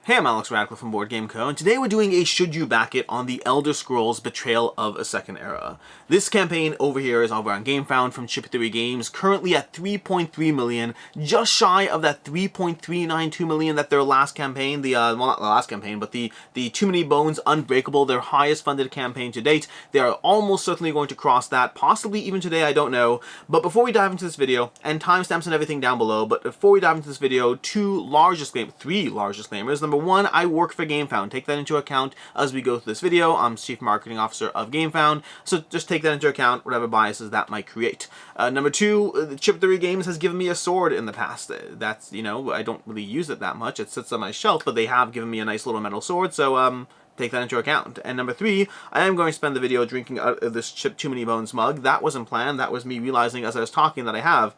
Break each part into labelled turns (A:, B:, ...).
A: Hey, I'm Alex Radcliffe from Board Game Co. And today we're doing a Should You Back It on the Elder Scrolls Betrayal of a Second Era. This campaign over here is over on GameFound from Chip Theory Games, currently at 3.3 million, just shy of that 3.392 million that their last campaign, well, not the last campaign, but the Too Many Bones Unbreakable, their highest funded campaign to date. They are almost certainly going to cross that, possibly even today, I don't know. But before we dive into this video, and timestamps and everything down below, but before we dive into this video, three large disclaimers. Number one, I work for GameFound. Take that into account as we go through this video. I'm Chief Marketing Officer of GameFound, so just take that into account, whatever biases that might create. Number two, Chip Theory Games has given me a sword in the past. That's, I don't really use it that much. It sits on my shelf, but they have given me a nice little metal sword, so take that into account. And number three, I am going to spend the video drinking out of this Chip Too Many Bones mug. That wasn't planned. That was me realizing as I was talking that I have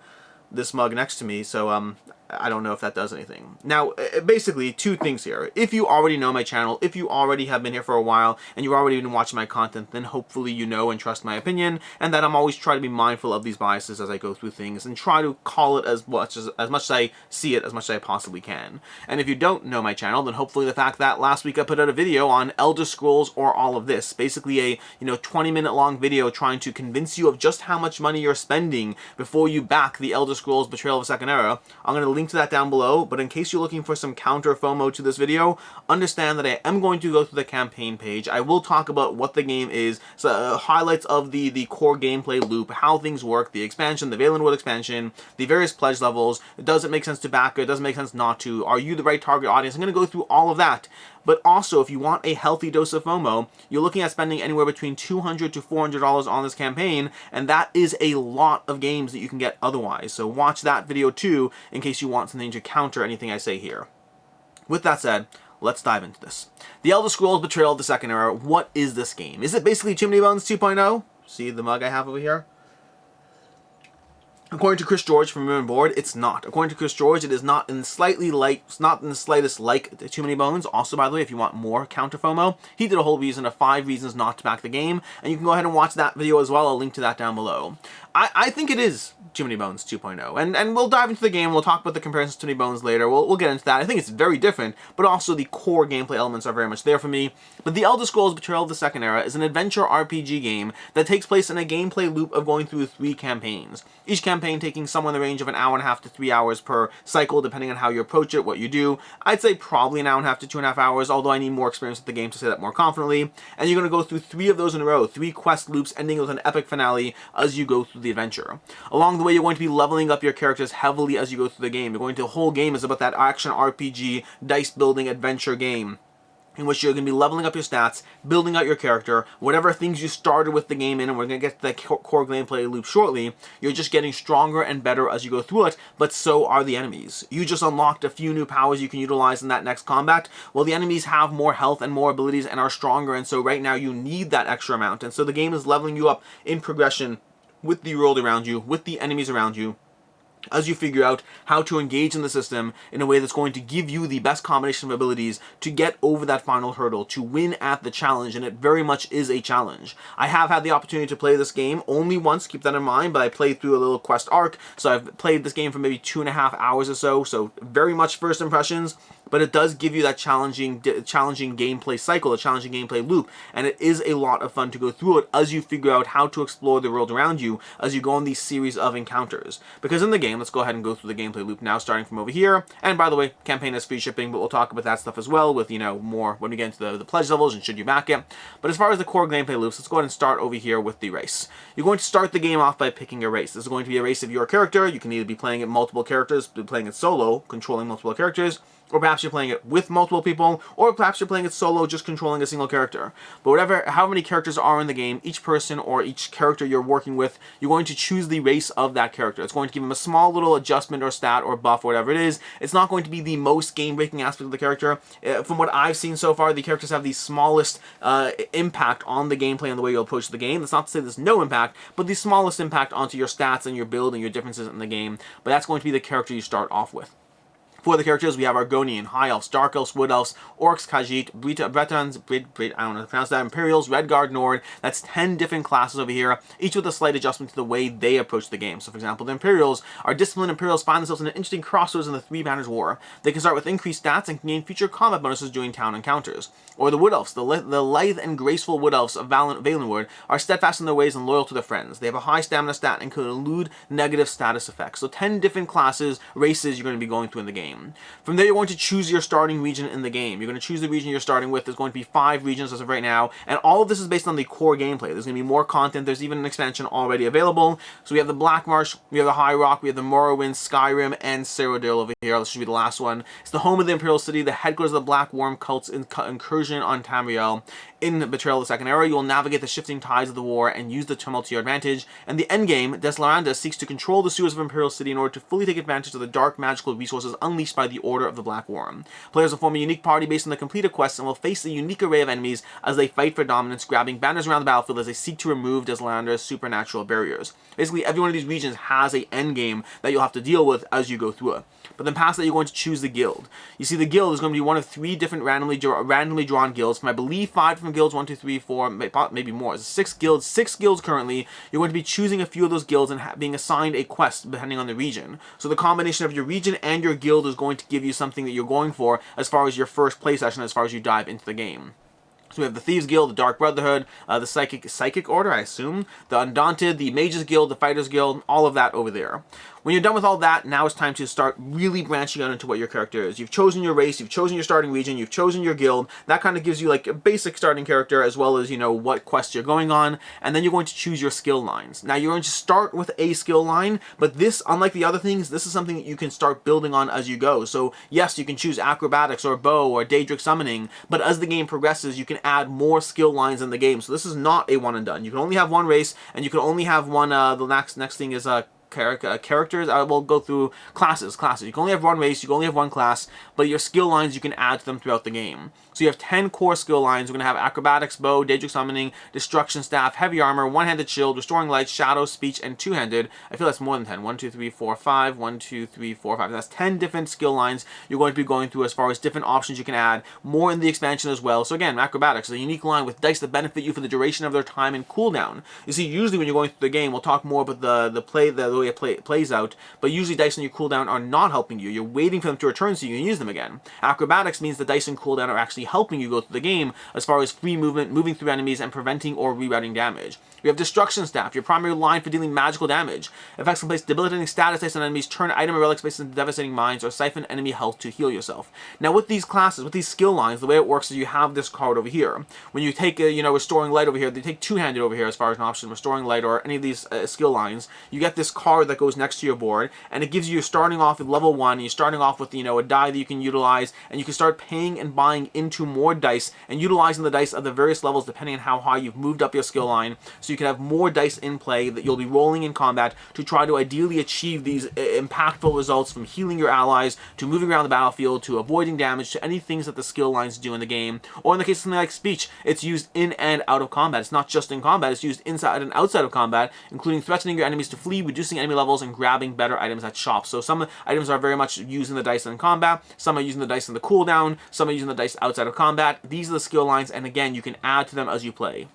A: this mug next to me, so I don't know if that does anything. Now, basically, two things here. If you already know my channel, if you already have been here for a while, and you've already been watching my content, then hopefully you know and trust my opinion, and that I'm always trying to be mindful of these biases as I go through things, and try to call it as much as I see it, as much as I possibly can. And if you don't know my channel, then hopefully the fact that last week I put out a video on Elder Scrolls or all of this, basically a 20-minute long video trying to convince you of just how much money you're spending before you back the Elder Scrolls Betrayal of a Second Era. I'm going to link to that down below, but in case you're looking for some counter FOMO to this video, understand that I am going to go through the campaign page. I will talk about what the game is, so, highlights of the core gameplay loop, how things work, the expansion, the Valenwood expansion, the various pledge levels. Does it make sense to back it? Does it make sense not to? Are you the right target audience? I'm going to go through all of that. But also, if you want a healthy dose of FOMO, you're looking at spending anywhere between $200 to $400 on this campaign, and that is a lot of games that you can get otherwise. So watch that video too, in case you want something to counter anything I say here. With that said, let's dive into this. The Elder Scrolls Betrayal of the Second Era, what is this game? Is it basically Too Many Bones 2.0? See the mug I have over here? According to Chris George from Room and Board, it's not. According to Chris George, it is not in the slightest like Too Many Bones. Also, by the way, if you want more counter FOMO, he did a whole reason of 5 reasons not to back the game, and you can go ahead and watch that video as well. I'll link to that down below. I think it is Too Many Bones 2.0, and we'll dive into the game. We'll talk about the comparisons to Too Many Bones later. We'll get into that. I think it's very different, but also the core gameplay elements are very much there for me. But The Elder Scrolls Betrayal of the Second Era is an adventure RPG game that takes place in a gameplay loop of going through 3 campaigns. Each campaign taking somewhere in the range of an hour and a half to 3 hours per cycle, depending on how you approach it, what you do. I'd say probably an hour and a half to 2.5 hours, although I need more experience with the game to say that more confidently. And you're going to go through 3 of those in a row, 3 quest loops ending with an epic finale as you go through the adventure. Along the way, you're going to be leveling up your characters heavily as you go through the game. The whole game is about that action RPG, dice building adventure game, in which you're going to be leveling up your stats, building out your character, whatever things you started with the game in, and we're going to get to the core gameplay loop shortly. You're just getting stronger and better as you go through it, but so are the enemies. You just unlocked a few new powers you can utilize in that next combat. Well, the enemies have more health and more abilities and are stronger, and so right now you need that extra amount. And so the game is leveling you up in progression with the world around you, with the enemies around you, as you figure out how to engage in the system in a way that's going to give you the best combination of abilities to get over that final hurdle, to win at the challenge, and it very much is a challenge. I have had the opportunity to play this game only once, keep that in mind, but I played through a little quest arc, so I've played this game for maybe 2.5 hours or so very much first impressions. But it does give you that challenging gameplay cycle, a challenging gameplay loop, and it is a lot of fun to go through it as you figure out how to explore the world around you as you go on these series of encounters. Because in the game, let's go ahead and go through the gameplay loop now, starting from over here. And by the way, campaign has free shipping, but we'll talk about that stuff as well with, more when we get into the pledge levels and should you back it. But as far as the core gameplay loops, let's go ahead and start over here with the race. You're going to start the game off by picking a race. This is going to be a race of your character. You can either be playing it multiple characters, be playing it solo, controlling multiple characters, or perhaps you're playing it with multiple people, or perhaps you're playing it solo, just controlling a single character. But how many characters are in the game, each person or each character you're working with, you're going to choose the race of that character. It's going to give them a small little adjustment or stat or buff or whatever it is. It's not going to be the most game-breaking aspect of the character. From what I've seen so far, the characters have the smallest impact on the gameplay and the way you'll approach the game. That's not to say there's no impact, but the smallest impact onto your stats and your build and your differences in the game. But that's going to be the character you start off with. For the characters, we have Argonian, High Elves, Dark Elves, Wood Elves, Orcs, Khajiit, Bretons, I don't know how to pronounce that, Imperials, Redguard, Nord. That's 10 different classes over here, each with a slight adjustment to the way they approach the game. So for example, the Imperials, our disciplined Imperials find themselves in an interesting crossroads in the Three Banners War. They can start with increased stats and can gain future combat bonuses during town encounters. Or the Wood Elves, the lithe and graceful Wood Elves of Valenwood are steadfast in their ways and loyal to their friends. They have a high stamina stat and can elude negative status effects. So 10 different classes, races you're going to be going through in the game. From there, you're going to choose your starting region in the game. You're going to choose the region you're starting with. There's going to be 5 regions as of right now, and all of this is based on the core gameplay. There's going to be more content. There's even an expansion already available. So we have the Black Marsh, we have the High Rock, we have the Morrowind, Skyrim, and Cyrodiil over here. This should be the last one. It's the home of the Imperial City, the headquarters of the Black Worm cult's incursion on Tamriel. In Betrayal of the Second Era, you will navigate the shifting tides of the war and use the tumult to your advantage. And the endgame, Deslaranda seeks to control the sewers of Imperial City in order to fully take advantage of the dark magical resources unleashed by the Order of the Black Worm. Players will form a unique party based on the completed quests and will face a unique array of enemies as they fight for dominance, grabbing banners around the battlefield as they seek to remove Deslaranda's supernatural barriers. Basically, every one of these regions has an endgame that you'll have to deal with as you go through it. But then past that, you're going to choose the guild. You see, the guild is going to be one of 3 different randomly drawn guilds from, I believe, 5 different guilds, 1, 2, 3, 4, maybe more. It's 6 guilds. 6 guilds currently. You're going to be choosing a few of those guilds and being assigned a quest depending on the region. So the combination of your region and your guild is going to give you something that you're going for as far as your first play session, as far as you dive into the game. So we have the Thieves Guild, the Dark Brotherhood, the Psychic Order, I assume, the Undaunted, the Mages Guild, the Fighters Guild, all of that over there. When you're done with all that, now it's time to start really branching out into what your character is. You've chosen your race, you've chosen your starting region, you've chosen your guild. That kind of gives you like a basic starting character as well as, you know, what quests you're going on. And then you're going to choose your skill lines. Now you're going to start with a skill line, but this, unlike the other things, this is something that you can start building on as you go. So yes, you can choose acrobatics or bow or Daedric summoning, but as the game progresses, you can add more skill lines in the game. So this is not a one and done. You can only have one race, and you can only have one, the next thing is characters. I will go through classes. You can only have one race, you can only have one class, but your skill lines, you can add to them throughout the game. So you have 10 core skill lines. We're going to have acrobatics, bow, Daedric summoning, destruction staff, heavy armor, one-handed shield, restoring light, shadow, speech, and two-handed. I feel that's more than 10. 1, 2, 3, 4, 5. 1, 2, 3, 4, 5. That's 10 different skill lines you're going to be going through as far as different options you can add. More in the expansion as well. So again, acrobatics is a unique line with dice that benefit you for the duration of their time and cooldown. You see, usually when you're going through the game, we'll talk more about the way it plays out, but usually dice on your cooldown are not helping you. You're waiting for them to return so you can use them again. Acrobatics means the dice on cooldown are actually helping you go through the game as far as free movement, moving through enemies, and preventing or rerouting damage. We have Destruction Staff, your primary line for dealing magical damage. Effects can place debilitating status dice on enemies, turn item or relic space into devastating mines, or siphon enemy health to heal yourself. Now with these classes, with these skill lines, the way it works is you have this card over here. When you take, Restoring Light over here, they take two-handed over here as far as an option, Restoring Light or any of these skill lines, you get this card that goes next to your board, and it gives you starting off with level 1, and you're starting off with, a die that you can utilize, and you can start paying and buying into more dice, and utilizing the dice of the various levels depending on how high you've moved up your skill line, so you can have more dice in play that you'll be rolling in combat to try to ideally achieve these impactful results, from healing your allies, to moving around the battlefield, to avoiding damage, to any things that the skill lines do in the game. Or in the case of something like speech, it's used in and out of combat. It's not just in combat, it's used inside and outside of combat, including threatening your enemies to flee, reducing enemy levels, and grabbing better items at shops. So some items are very much using the dice in combat, some are using the dice in the cooldown, some are using the dice outside of combat. These are the skill lines, and again, you can add to them as you play.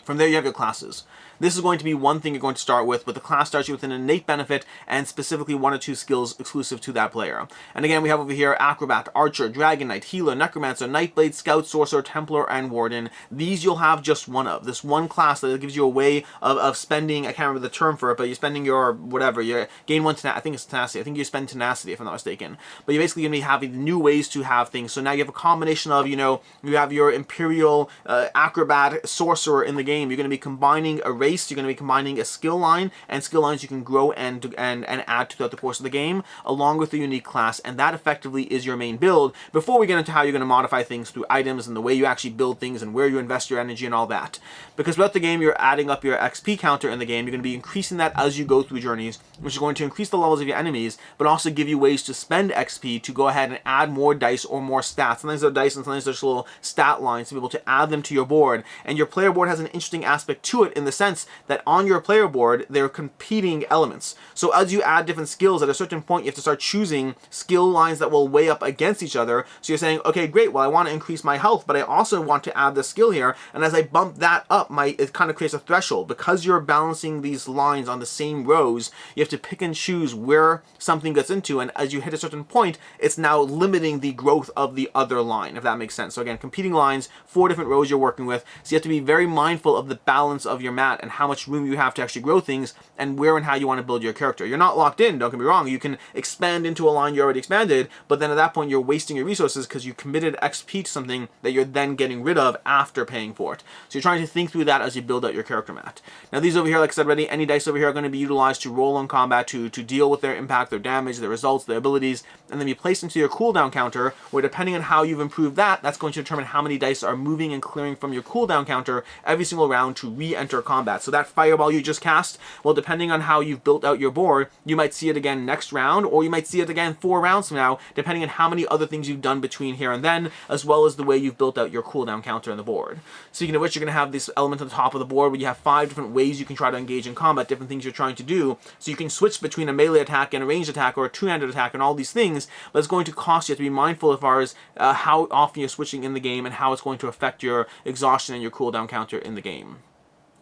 A: From there, you have your classes. This is going to be one thing you're going to start with, but the class starts you with an innate benefit and specifically 1 or 2 skills exclusive to that player. And again, we have over here Acrobat, Archer, Dragon Knight, Healer, Necromancer, Nightblade, Scout, Sorcerer, Templar, and Warden. These you'll have just one of. This one class that gives you a way of spending, I can't remember the term for it, but you're spending your, whatever, you gain 1 tenacity, I think it's tenacity, I think you spend tenacity if I'm not mistaken. But you're basically going to be having new ways to have things. So now you have a combination of, you have your Imperial Acrobat Sorcerer in the game. You're going to be combining a race, you're going to be combining a skill line, and skill lines you can grow and add throughout the course of the game, along with a unique class, and that effectively is your main build, before we get into how you're going to modify things through items and the way you actually build things and where you invest your energy and all that. Because throughout the game, you're adding up your XP counter in the game. You're going to be increasing that as you go through journeys, which is going to increase the levels of your enemies, but also give you ways to spend XP to go ahead and add more dice or more stats. Sometimes they're dice and sometimes there's little stat lines to be able to add them to your board, and your player board has an interesting aspect to it in the sense sense that on your player board, they're competing elements. So as you add different skills, at a certain point, you have to start choosing skill lines that will weigh up against each other. So you're saying, okay, great, well, I want to increase my health, but I also want to add this skill here. And as I bump that up, it kind of creates a threshold. Because you're balancing these lines on the same rows, you have to pick and choose where something gets into. And as you hit a certain point, it's now limiting the growth of the other line, if that makes sense. So again, competing lines, 4 different rows you're working with. So you have to be very mindful of the balance of your mat and how much room you have to actually grow things and where and how you want to build your character. You're not locked in, don't get me wrong. You can expand into a line you already expanded, but then at that point you're wasting your resources because you committed XP to something that you're then getting rid of after paying for it. So you're trying to think through that as you build out your character mat. Now these over here, like I said already, any dice over here are going to be utilized to roll on combat, to deal with their impact, their damage, their results, their abilities, and then be placed into your cooldown counter, where depending on how you've improved that, that's going to determine how many dice are moving and clearing from your cooldown counter every single round to re-enter combat. So that fireball you just cast, well, depending on how you've built out your board, you might see it again next round, or you might see it again 4 rounds from now, depending on how many other things you've done between here and then, as well as the way you've built out your cooldown counter on the board. Speaking of which, you're going to have this element on the top of the board where you have 5 different ways you can try to engage in combat, different things you're trying to do. So you can switch between a melee attack and a ranged attack or a two-handed attack and all these things, but it's going to cost you. You have to be mindful as far as how often you're switching in the game and how it's going to affect your exhaustion and your cooldown counter in the game.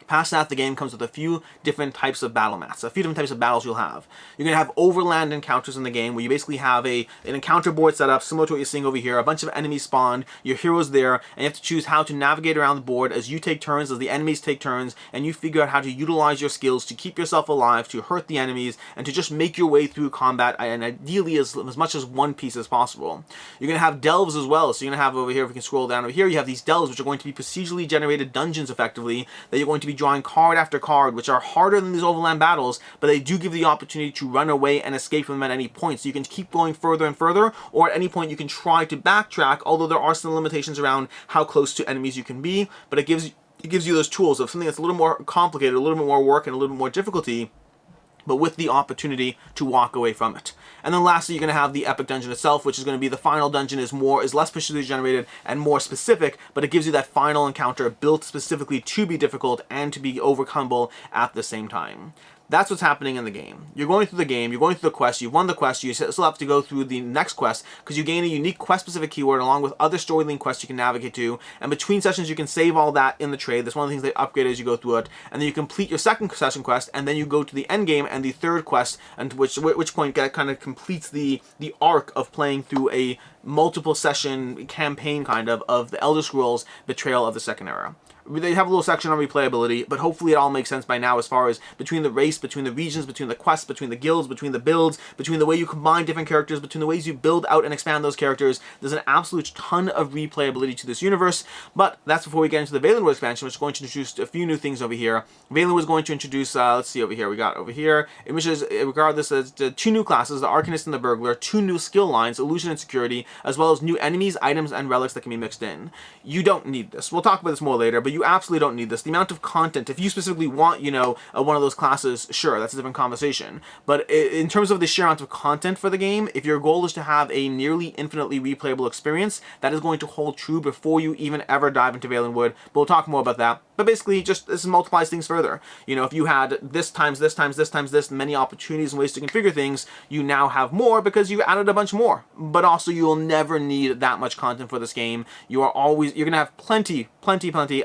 A: Past that, the game comes with a few different types of battle mats, a few different types of battles you'll have. You're going to have overland encounters in the game where you basically have an encounter board set up similar to what you're seeing over here. A bunch of enemies spawned, your hero's there, and you have to choose how to navigate around the board as you take turns, as the enemies take turns, and you figure out how to utilize your skills to keep yourself alive, to hurt the enemies, and to just make your way through combat, and ideally as much as one piece as possible. You're going to have delves as well, so you're going to have over here, if we can scroll down over here, you have these delves which are going to be procedurally generated dungeons effectively, that you're going to be drawing card after card, which are harder than these overland battles, but they do give you the opportunity to run away and escape from them at any point. So you can keep going further and further, or at any point you can try to backtrack, although there are some limitations around how close to enemies you can be, but it gives you those tools of something that's a little more complicated, a little bit more work, and a little bit more difficulty, but with the opportunity to walk away from it. And then lastly, you're going to have the epic dungeon itself, which is going to be the final dungeon, is less procedurally generated and more specific, but it gives you that final encounter built specifically to be difficult and to be overcomable at the same time. That's what's happening in the game. You're going through the game, you're going through the quest, you've won the quest, you still have to go through the next quest because you gain a unique quest-specific keyword along with other story-linked quests you can navigate to, and between sessions you can save all that in the trade. That's one of the things they upgrade as you go through it, and then you complete your second session quest, and then you go to the end game and the third quest, and which point that kind of completes the arc of playing through a multiple session campaign kind of the Elder Scrolls Betrayal of the Second Era. They have a little section on replayability, but hopefully it all makes sense by now as far as between the race, between the regions, between the quests, between the guilds, between the builds, between the way you combine different characters, between the ways you build out and expand those characters. There's an absolute ton of replayability to this universe, but that's before we get into the Valenwood expansion, which is going to introduce a few new things over here. Valenwood is going to introduce, let's see over here, we got over here, which is, regardless, as 2 new classes, the Arcanist and the Burglar, 2 new skill lines, Illusion and Security, as well as new enemies, items, and relics that can be mixed in. You don't need this. We'll talk about this more later, but you absolutely don't need this. The amount of content, if you specifically want, one of those classes, sure, that's a different conversation. But in terms of the sheer amount of content for the game, if your goal is to have a nearly infinitely replayable experience, that is going to hold true before you even ever dive into Valenwood. But we'll talk more about that. But basically, just this multiplies things further. If you had this times this times this times this, many opportunities and ways to configure things, you now have more because you added a bunch more. But also, you will never need that much content for this game. You're going to have plenty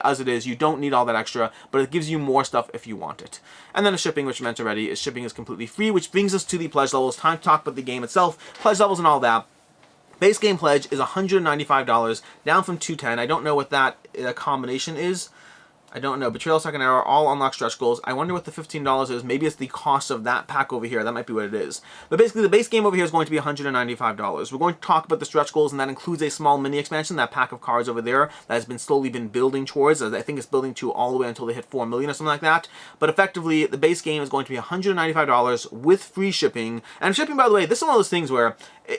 A: as it is. You don't need all that extra, but it gives you more stuff if you want it. And then the shipping, which I mentioned already, is shipping is completely free, which brings us to the pledge levels. Time to talk about the game itself, pledge levels and all that. Base game pledge is $195, down from $210. I don't know what that combination is. I don't know. Betrayal Second Era, all unlock stretch goals. I wonder what the $15 is. Maybe it's the cost of that pack over here. That might be what it is. But basically, the base game over here is going to be $195. We're going to talk about the stretch goals, and that includes a small mini expansion, that pack of cards over there that has been slowly building towards. I think it's building to all the way until they hit 4 million or something like that. But effectively, the base game is going to be $195 with free shipping. And shipping, by the way, this is one of those things where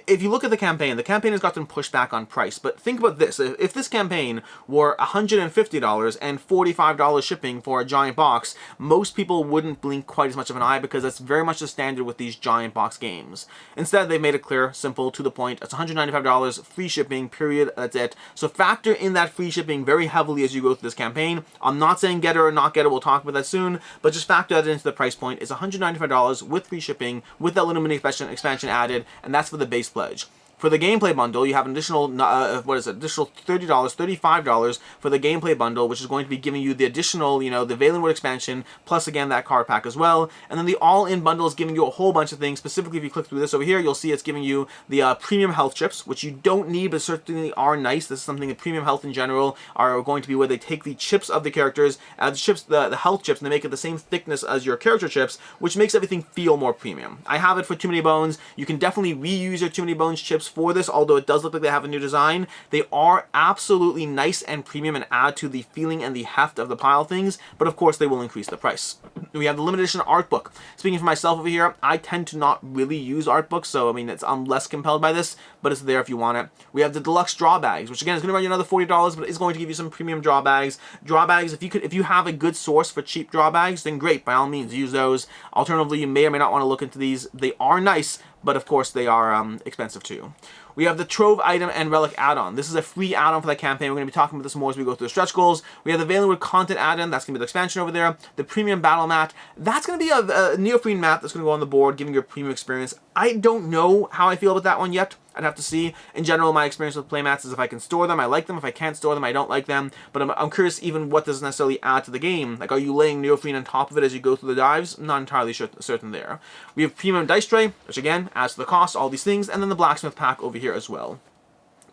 A: if you look at the campaign has gotten pushed back on price, but think about this. If this campaign were $150 and $45 shipping for a giant box, most people wouldn't blink quite as much of an eye because that's very much the standard with these giant box games. Instead, they've made it clear, simple, to the point. It's $195, free shipping, period, that's it. So factor in that free shipping very heavily as you go through this campaign. I'm not saying get it or not get it, we'll talk about that soon, but just factor that into the price point. It's $195 with free shipping, with that little mini expansion added, and that's for the base pledge. For the gameplay bundle, you have an additional, additional $30, $35 for the gameplay bundle, which is going to be giving you the additional, the Valenwood expansion, plus again that card pack as well. And then the all-in bundle is giving you a whole bunch of things. Specifically, if you click through this over here, you'll see it's giving you the premium health chips, which you don't need, but certainly are nice. This is something that premium health in general are going to be where they take the chips of the characters, the health chips, and they make it the same thickness as your character chips, which makes everything feel more premium. I have it for Too Many Bones. You can definitely reuse your Too Many Bones chips for this, although it does look like they have a new design. They are absolutely nice and premium and add to the feeling and the heft of the pile things, but of course they will increase the price. We have the limited edition art book. Speaking for myself over here, I tend to not really use art books, so I mean I'm less compelled by this, but it's there if you want it. We have the deluxe draw bags, which again is going to run you another $40, but it's going to give you some premium draw bags. Draw bags, if you have a good source for cheap draw bags, then great, by all means use those. Alternatively, you may or may not want to look into these. They are nice, but of course they are expensive too. We have the Trove item and Relic add-on. This is a free add-on for that campaign. We're going to be talking about this more as we go through the stretch goals. We have the Valenwood content add-on. That's going to be the expansion over there. The premium battle mat. That's going to be a Neoprene mat that's going to go on the board, giving you a premium experience. I don't know how I feel about that one yet. I'd have to see. In general, my experience with playmats is if I can store them, I like them. If I can't store them, I don't like them. But I'm curious even what does necessarily add to the game. Like, are you laying Neoprene on top of it as you go through the dives? I'm not entirely certain there. We have premium dice tray, which again adds to the cost, all these things, and then the blacksmith pack over here as well.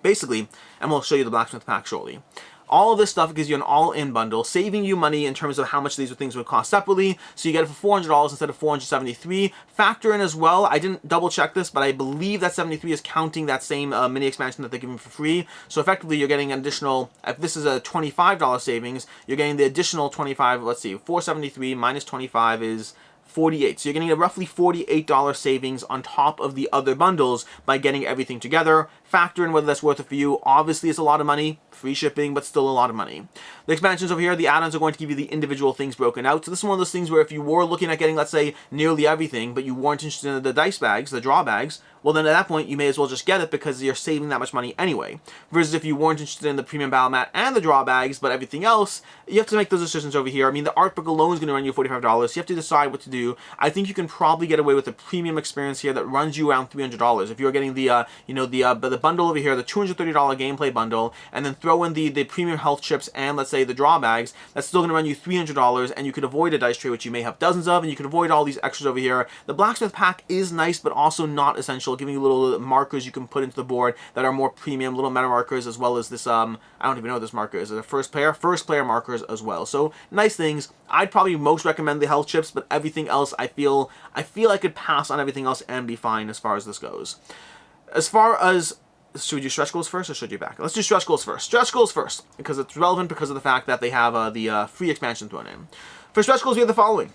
A: Basically, and we'll show you the blacksmith pack shortly. All of this stuff gives you an all-in bundle, saving you money in terms of how much these things would cost separately. So you get it for $400 instead of $473. Factor in as well, I didn't double check this, but I believe that $73 is counting that same mini expansion that they're giving for free. So effectively, you're getting an additional, if this is a $25 savings, you're getting the additional 25, let's see, $473 minus 25 is 48. So you're getting a roughly $48 savings on top of the other bundles by getting everything together. Factor in whether that's worth it for you. Obviously, it's a lot of money, free shipping, but still a lot of money. The expansions over here, the add-ons are going to give you the individual things broken out. So this is one of those things where if you were looking at getting, let's say, nearly everything, but you weren't interested in the dice bags, the draw bags, well then at that point you may as well just get it because you're saving that much money anyway. Versus if you weren't interested in the premium battle mat and the draw bags, but everything else, you have to make those decisions over here. I mean, the art book alone is going to run you $45, so you have to decide what to do. I think you can probably get away with a premium experience here that runs you around $300. If you're getting the, the bundle over here, the $230 gameplay bundle, and then throw in the premium health chips and let's say the draw bags, that's still going to run you $300, and you could avoid a dice tray, which you may have dozens of, and you could avoid all these extras over here. The blacksmith pack is nice, but also not essential, giving you little markers you can put into the board that are more premium, little meta markers, as well as this, I don't even know what this marker is. It's a first player markers as well. So nice things. I'd probably most recommend the health chips, but everything else I feel I could pass on everything else and be fine as far as this goes. As far as, should we do stretch goals first or should we do back? Let's do stretch goals first. Stretch goals first, because it's relevant because of the fact that they have the free expansion thrown in. For stretch goals, we have the following.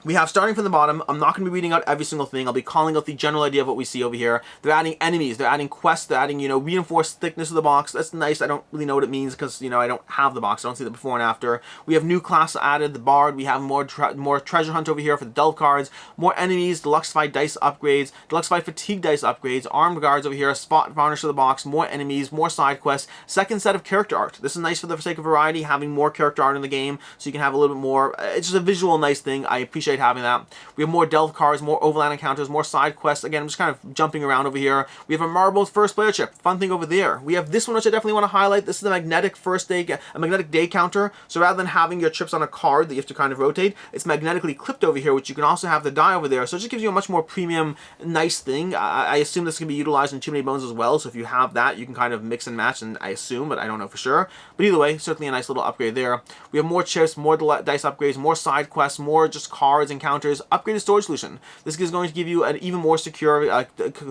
A: We have, starting from the bottom, I'm not going to be reading out every single thing. I'll be calling out the general idea of what we see over here. They're adding enemies. They're adding quests. They're adding, reinforced thickness of the box. That's nice. I don't really know what it means because, I don't have the box. I don't see the before and after. We have new class added, the Bard. We have more treasure hunt over here for the Delve cards. More enemies, deluxe fight dice upgrades, deluxe fight fatigue dice upgrades, armed guards over here, spot varnish of the box, more enemies, more side quests, second set of character art. This is nice for the sake of variety, having more character art in the game so you can have a little bit more. It's just a visual nice thing. I appreciate having that. We have more Delve cards, more overland encounters, more side quests. Again, I'm just kind of jumping around over here. We have a marbled first player chip. Fun thing over there. We have this one, which I definitely want to highlight. This is the magnetic magnetic day counter. So rather than having your chips on a card that you have to kind of rotate, it's magnetically clipped over here, which you can also have the die over there. So it just gives you a much more premium, nice thing. I assume this can be utilized in Too Many Bones as well. So if you have that, you can kind of mix and match, and I assume, but I don't know for sure. But either way, certainly a nice little upgrade there. We have more chips, more dice upgrades, more side quests, more just cards cards, encounters, upgraded storage solution. This is going to give you an even more secure,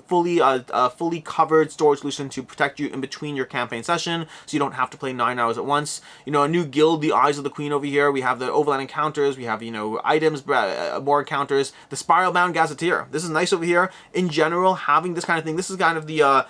A: fully covered storage solution to protect you in between your campaign session, so you don't have to play 9 hours at once. You know, a new guild, the Eyes of the Queen over here. We have the Overland encounters. We have, you know, items, more encounters. The Spiral Bound Gazetteer. This is nice over here. In general, having this kind of thing. This is kind of the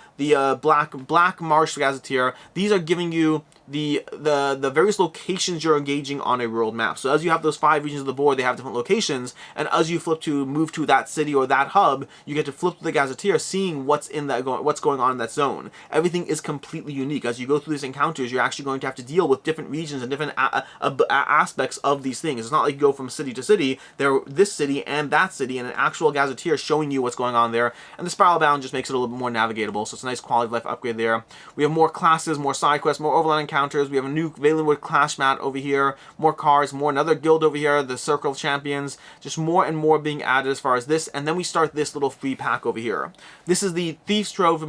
A: Black Marsh Gazetteer. These are giving you the various locations you're engaging on a world map. So as you have those 5 regions of the board, they have different locations, and as you move to that city or that hub, you get to flip to the Gazetteer, seeing what's going on in that zone. Everything is completely unique. As you go through these encounters, you're actually going to have to deal with different regions and different aspects of these things. It's not like you go from city to city. They're this city and that city, and an actual Gazetteer showing you what's going on there. And the Spiral Bound just makes it a little bit more navigatable, so it's a nice quality of life upgrade there. We have more classes, more side quests, more overland encounters. We have a new Valenwood Clash mat over here, more cards, another guild over here, the Circle of Champions, just more and more being added as far as this, and then we start this little free pack over here. This is the Thieves Trove,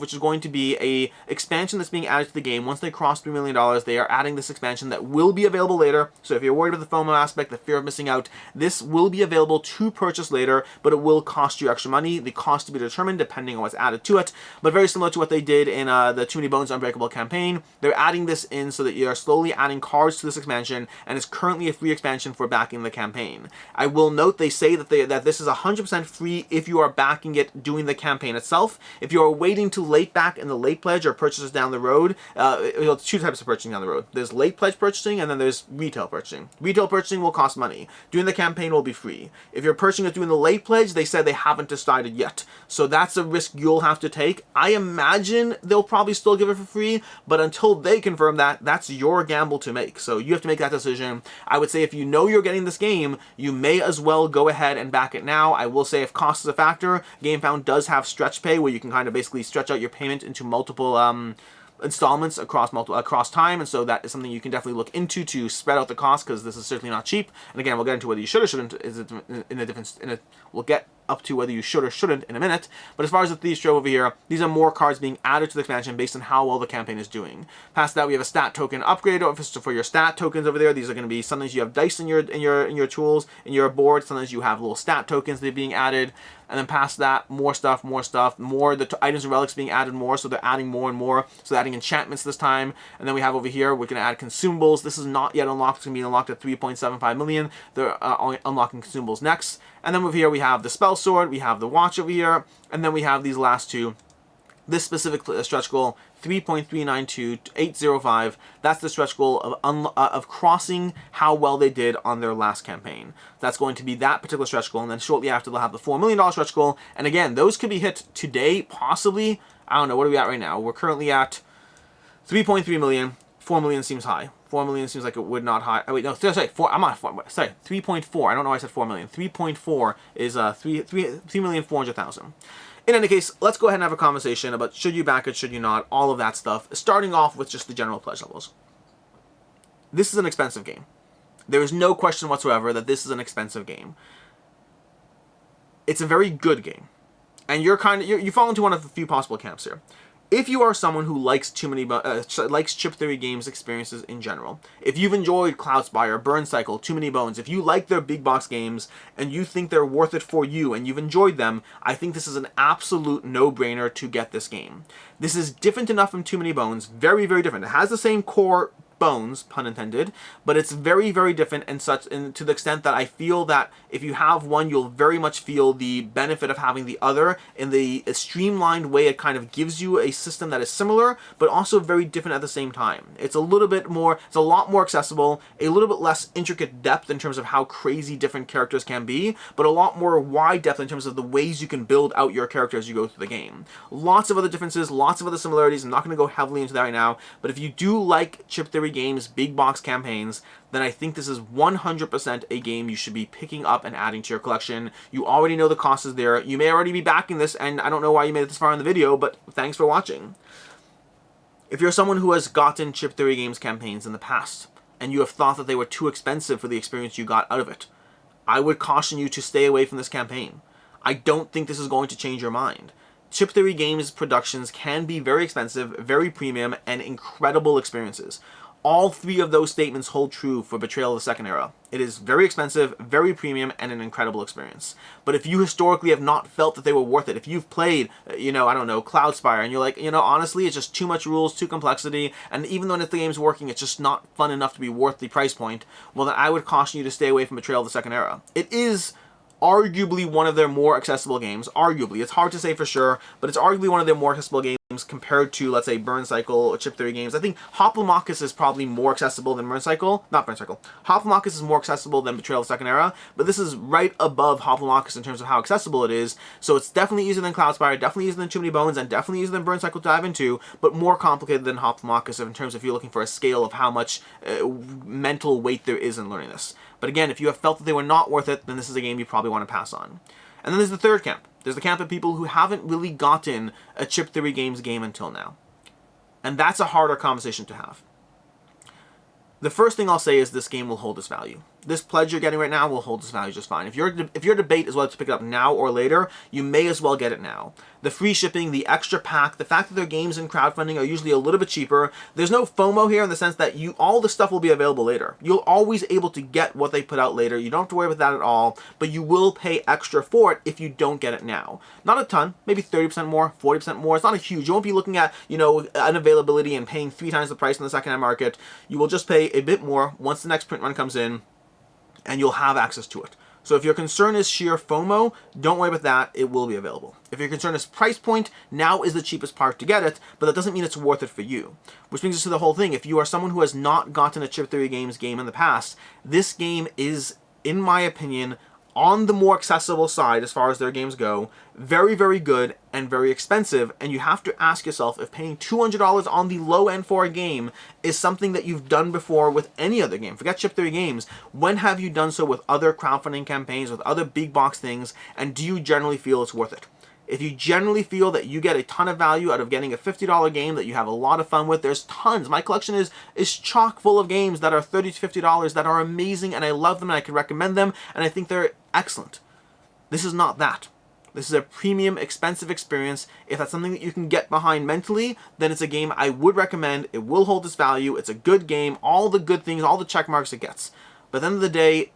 A: which is going to be a expansion that's being added to the game. Once they cross $3 million, they are adding this expansion that will be available later, so if you're worried about the FOMO aspect, the fear of missing out, this will be available to purchase later, but it will cost you extra money. The cost to be determined depending on what's added to it, but very similar to what they did in the Too Many Bones Unbreakable campaign. They're adding this in so that you're slowly adding cards to this expansion, and it's currently a free expansion for backing the campaign. I will note they say that this is 100% free if you are backing it doing the campaign itself. If you are waiting to late back in the late pledge or purchases down the road, two types of purchasing down the road. There's late pledge purchasing, and then there's retail purchasing. Retail purchasing will cost money. Doing the campaign will be free. If you're purchasing it doing the late pledge, they said they haven't decided yet. So that's a risk you'll have to take. I imagine they'll probably still give it for free, but until they confirm that, that's your gamble to make. So you have to make that decision. I would say if you know you're getting this game, you may as well go ahead and back it now. I will say if cost is a factor, GameFound does have stretch pay, where you can kind of basically stretch out your payment into multiple installments across time, and so that is something you can definitely look into to spread out the cost, because this is certainly not cheap. And again, we'll get into whether you should or shouldn't. We'll get up to whether you should or shouldn't in a minute. But as far as the Thieves Trove over here, these are more cards being added to the expansion based on how well the campaign is doing. Past that, we have a stat token upgrade for your stat tokens over there. These are going to be, sometimes you have dice in your tools, in your board. Sometimes you have little stat tokens that are being added. And then past that, more stuff, the items and relics being added more, so they're adding more and more. So they're adding enchantments this time. And then we have over here, we're going to add consumables. This is not yet unlocked. It's going to be unlocked at 3.75 million. They're unlocking consumables next. And then over here, we have the Spell Sword, we have the Watch over here, and then we have these last two. This specific stretch goal, 3.392805, that's the stretch goal of crossing how well they did on their last campaign. That's going to be that particular stretch goal, and then shortly after they'll have the $4 million stretch goal. And again, those could be hit today, possibly. I don't know, what are we at right now? We're currently at 3.3 million. 4 million seems high. 4 million seems like it would not high. Oh, wait, no, sorry, 4. I'm on 4. Sorry, 3.4. I don't know why I said 4 million. 3.4 is 3,400,000. In any case, let's go ahead and have a conversation about should you back it, should you not, all of that stuff. Starting off with just the general pledge levels. This is an expensive game. There is no question whatsoever that this is an expensive game. It's a very good game, and you fall into one of the few possible camps here. If you are someone who likes likes chip theory games experiences in general, if you've enjoyed Cloudspire, Burn Cycle, Too Many Bones, if you like their big box games and you think they're worth it for you and you've enjoyed them, I think this is an absolute no-brainer to get this game. This is different enough from Too Many Bones, very, very different. It has the same core bones, pun intended, but it's very, very different and to the extent that I feel that if you have one, you'll very much feel the benefit of having the other in the streamlined way. It kind of gives you a system that is similar, but also very different at the same time. It's a lot more accessible, a little bit less intricate depth in terms of how crazy different characters can be, but a lot more wide depth in terms of the ways you can build out your character as you go through the game. Lots of other differences, lots of other similarities. I'm not going to go heavily into that right now, but if you do like chip theory games, big box campaigns, then I think this is 100% a game you should be picking up and adding to your collection. You already know the cost is there. You may already be backing this, and I don't know why you made it this far in the video, but thanks for watching. If you're someone who has gotten chip theory games campaigns in the past, and you have thought that they were too expensive for the experience you got out of it, I would caution you to stay away from this campaign. I don't think this is going to change your mind. Chip theory games productions can be very expensive, very premium, and incredible experiences. All three of those statements hold true for Betrayal of the Second Era. It is very expensive, very premium, and an incredible experience. But if you historically have not felt that they were worth it, if you've played, I don't know, Cloudspire, and you're like, honestly, it's just too much rules, too complexity, and even though the game's working, it's just not fun enough to be worth the price point, well, then I would caution you to stay away from Betrayal of the Second Era. It is arguably one of their more accessible games. Arguably. It's hard to say for sure, but it's arguably one of their more accessible games compared to, let's say, Burn Cycle or Chip Theory games. I think Hoplomachus is probably more accessible than Burn Cycle. Not Burn Cycle. Hoplomachus is more accessible than Betrayal of the Second Era, but this is right above Hoplomachus in terms of how accessible it is. So it's definitely easier than Cloudspire, definitely easier than Too Many Bones, and definitely easier than Burn Cycle to dive into, but more complicated than Hoplomachus in terms of if you're looking for a scale of how much mental weight there is in learning this. But again, if you have felt that they were not worth it, then this is a game you probably want to pass on. And then there's the third camp. There's the camp of people who haven't really gotten a Chip Theory Games game until now. And that's a harder conversation to have. The first thing I'll say is this game will hold its value. This pledge you're getting right now will hold its value just fine. If your debate is whether to pick it up now or later, you may as well get it now. The free shipping, the extra pack, the fact that their games in crowdfunding are usually a little bit cheaper. There's no FOMO here in the sense that all the stuff will be available later. You'll always able to get what they put out later. You don't have to worry about that at all, but you will pay extra for it if you don't get it now. Not a ton, maybe 30% more, 40% more. It's not a huge. You won't be looking at, unavailability and paying 3 times the price in the secondhand market. You will just pay a bit more once the next print run comes in, and you'll have access to it. So if your concern is sheer FOMO, don't worry about that, it will be available. If your concern is price point, now is the cheapest part to get it, but that doesn't mean it's worth it for you. Which brings us to the whole thing. If you are someone who has not gotten a Chip Theory Games game in the past, this game is, in my opinion, on the more accessible side as far as their games go, very, very good and very expensive, and you have to ask yourself if paying $200 on the low end for a game is something that you've done before with any other game. Forget Chip Theory Games. When have you done so with other crowdfunding campaigns, with other big box things, and do you generally feel it's worth it? If you generally feel that you get a ton of value out of getting a $50 game that you have a lot of fun with, there's tons. My collection is chock full of games that are $30 to $50 that are amazing, and I love them, and I can recommend them, and I think they're excellent. This is not that. This is a premium, expensive experience. If that's something that you can get behind mentally, then it's a game I would recommend. It will hold its value. It's a good game. All the good things, all the check marks it gets. But at the end of the day,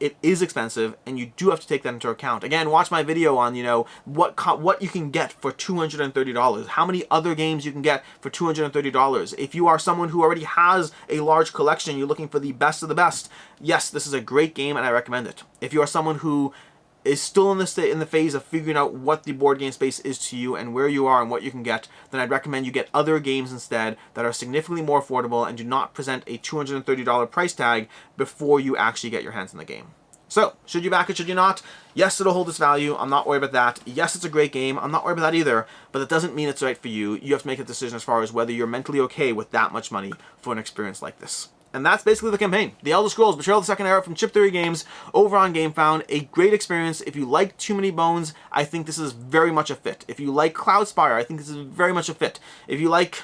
A: it is expensive, and you do have to take that into account. Again, watch my video on, what you can get for $230. How many other games you can get for $230. If you are someone who already has a large collection, you're looking for the best of the best, yes, this is a great game, and I recommend it. If you are someone who is still in the phase of figuring out what the board game space is to you and where you are and what you can get, then I'd recommend you get other games instead that are significantly more affordable and do not present a $230 price tag before you actually get your hands on the game. So, should you back it, should you not? Yes, it'll hold its value. I'm not worried about that. Yes, it's a great game. I'm not worried about that either, but that doesn't mean it's right for you. You have to make a decision as far as whether you're mentally okay with that much money for an experience like this. And that's basically the campaign. The Elder Scrolls Betrayal of the Second Era from Chip Theory Games over on GameFound. A great experience. If you like Too Many Bones, I think this is very much a fit. If you like Cloudspire, I think this is very much a fit. If you like...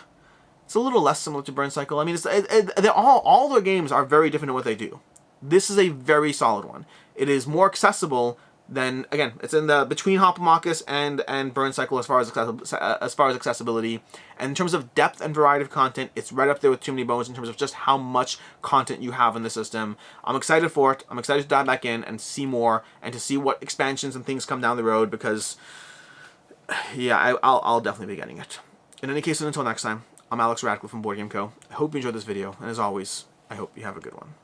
A: It's a little less similar to Burn Cycle. I mean, they're all their games are very different in what they do. This is a very solid one. It is more accessible than, again, it's in the between Hoplomachus and Burn Cycle as far as accessibility. And in terms of depth and variety of content, it's right up there with Too Many Bones in terms of just how much content you have in the system. I'm excited for it. I'm excited to dive back in and see more and to see what expansions and things come down the road because, yeah, I'll definitely be getting it. In any case, until next time, I'm Alex Radcliffe from Board Game Co. I hope you enjoyed this video, and as always, I hope you have a good one.